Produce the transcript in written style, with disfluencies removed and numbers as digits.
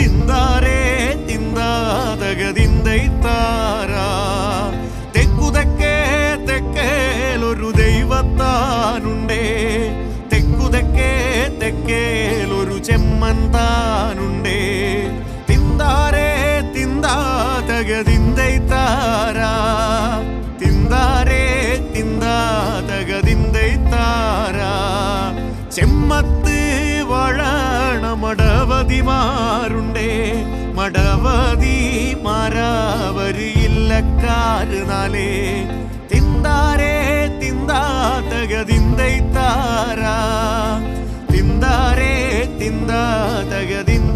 തിന്താരേ തിന്താതകതിന്തൈ Tara തെക്കുതെക്കേ തെക്കേലൊരു ദൈവത്താനുണ്ടേ തെക്കുതെക്കേ തെക്കേലൊരു Chemman താനുണ്ടേ തിന്താരേ തിന്താതകതിന്തൈ Tara തിന്താരേ തിന്താതകതിന്തൈ Tara ചെമ്മത്ത് വഴണ മടവതിമാരുണ്ടേ മടവതിമാരാവരിയില്ലക്കാരുനാലേ തിന്താരേ തിന്താതകതിന്തൈ Tara തിന്താരേ തിന്താതകതിന്തൈ